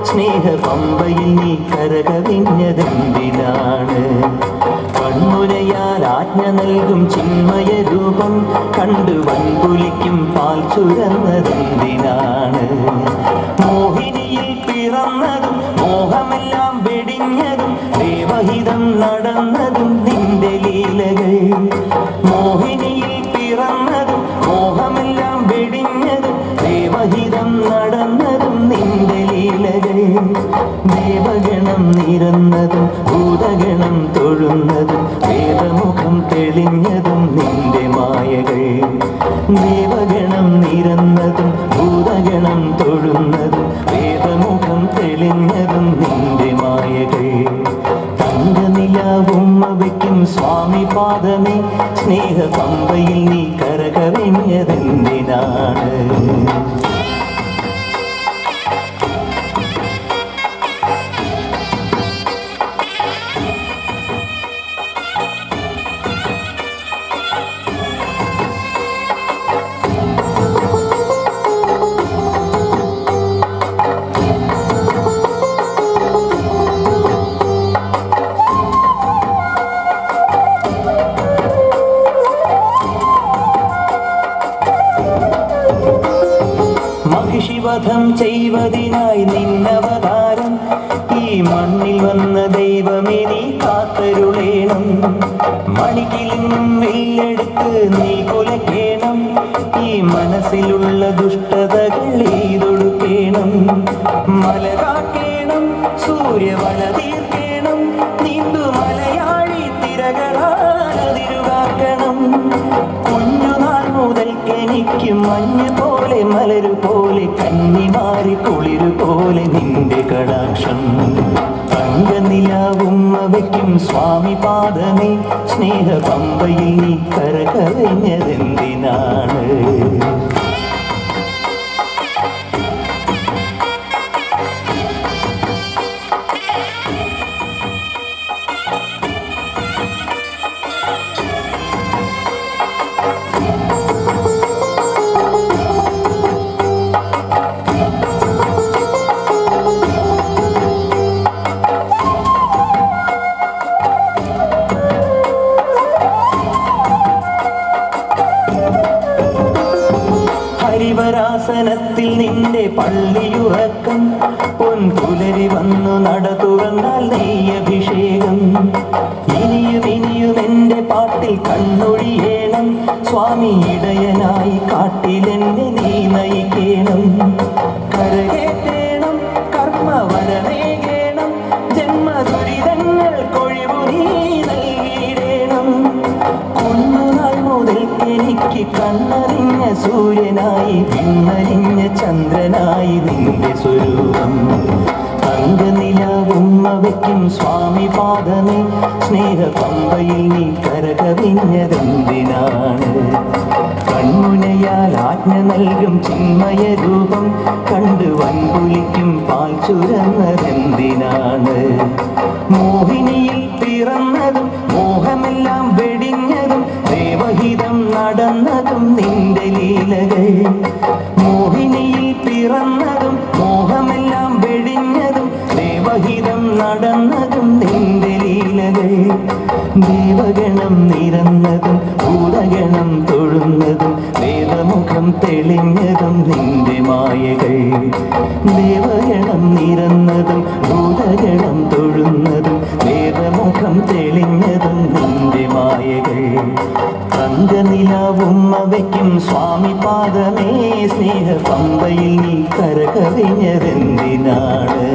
സ്നേഹ പമ്പയിൽ നീ കരകവിഞ്ഞതെന്തിനാണ്? കൺമുനയാൽ ആജ്ഞ നൽകും ചിന്മയ രൂപം കണ്ടു വൻപുലിക്കും പാൽ ചുരന്നതെന്തിനാണ്? മോഹിനിയിൽ പിറന്നതും മോഹമെല്ലാം വെടിഞ്ഞതും ദേവഹിതം നടന്നതും നിന്റെ ലീലകൾ. മോഹിനിയിൽ പിറന്നതും മോഹമെല്ലാം വെടിഞ്ഞതും ദേവഹിതം നടന്നതും നിന്റെ ലീലകൾ. ദേവഗണം നിരന്നതും ഭൂതഗണം തൊഴുന്നതും വേദമുഖം തെളിഞ്ഞതും നിന്റെ മായകൾ. ദേവഗണം നിരന്നതും ഭൂതഗണം തൊഴുന്നതും വേദമുഖം തെളിഞ്ഞതും നിന്റെ മായകൾ. തങ്കനിലാവുമ്മ വയ്ക്കും സ്വാമി പാദമേ സ്നേഹ പമ്പയിൽ നീ കരകവിഞ്ഞതെന്തിനാണ്? മഹിഷിവധം ചെയ്വതിനായി നിന്നവതാരം ഈ മണ്ണിൽ വന്ന ദൈവമേ നീ കാത്തരുളേണം. മണിക്കിലും വെയിലെടുത്ത് നീ കുലക്കേണം. ഈ മനസ്സിലുള്ള ദുഷ്ടതകൾ എയ്തൊടുക്കേണം. മല കാക്കേണം, സൂര്യവള തീർക്കേണം. നീന്തു മലയാളി തിരകളാതിരുകാക്കണം. കുഞ്ഞുനാൾ മുതൽക്കെനിക്ക് മഞ്ഞ് പോലെ മലരു പോലെ കന്നിമാരി കുളിരു പോലെ നിന്റെ കടാക്ഷം. തങ്കനിലാവുമ്മ വയ്ക്കും സ്വാമി പാദമേ സ്നേഹ പമ്പയിൽ നീ കരകവിഞ്ഞതെന്തിനാണ്? ഹരിവരാസനത്തിൽ നിന്റെ പള്ളിയുറക്കം പൊൻപുലരി വന്നു നട തുറന്നാൽ നെയ്യഭിഷേകം. ഇനിയും ഇനിയും എന്റെ പാട്ടിൽ കണ്ണൊഴിയേണം. സ്വാമി ഇടയനായി കാട്ടിലെന്നെ നീ നയിക്കേണം. കരകേറ്റേണം, കർമ്മവരമേകേണം. ജന്മദുരിതങ്ങൾ കൊഴിവു നീ നൽകിയിടേണം. കുഞ്ഞുനാൾ മുതൽക്കെനിക്ക് കണ്ണറിഞ്ഞ സൂര്യനായി പിന്നറിഞ്ഞ ചന്ദ്രനായി നിന്റെ സ്വരൂപം. തങ്കനിലാവുമ്മ വയ്ക്കും സ്വാമി പാദമേ സ്നേഹ പമ്പയിൽ നീ കരകവിഞ്ഞതെന്തിനാണ്? കൺമുനയാൽ ആജ്ഞ നൽകും ചിന്മയ രൂപം കണ്ടു വൻപുലിക്കും പാൽ ചുരന്നതെന്തിനാണ്? മോഹിനിയിൽ പിറന്നതും മോഹമെല്ലാം വെടിഞ്ഞതും ദേവഹിതം നടന്നതും നിന്റെ ലീലകൾ. മോഹിനിയിൽ പിറന്നതും മോഹമെല്ലാം വെടിഞ്ഞതും ദേവഹിതം നടന്നതും നിന്റെ ലീലകൾ. ദേവഗണം നിരന്നതും ഭൂതഗണം തൊഴുന്നതും വേദമുഖം തെളിഞ്ഞതും നിന്റെ മായകൾ. ദേവഗണം നിരന്നതും ഭൂതഗണം തൊഴുന്നതും വേദമുഖം തെളിഞ്ഞതും നിന്റെ മായകൾ. തങ്കനിലാവുമ്മ വയ്ക്കും സ്വാമി പാദമേ സ്നേഹ പമ്പയിൽ നീ കരകവിഞ്ഞതെന്തിനാണ്?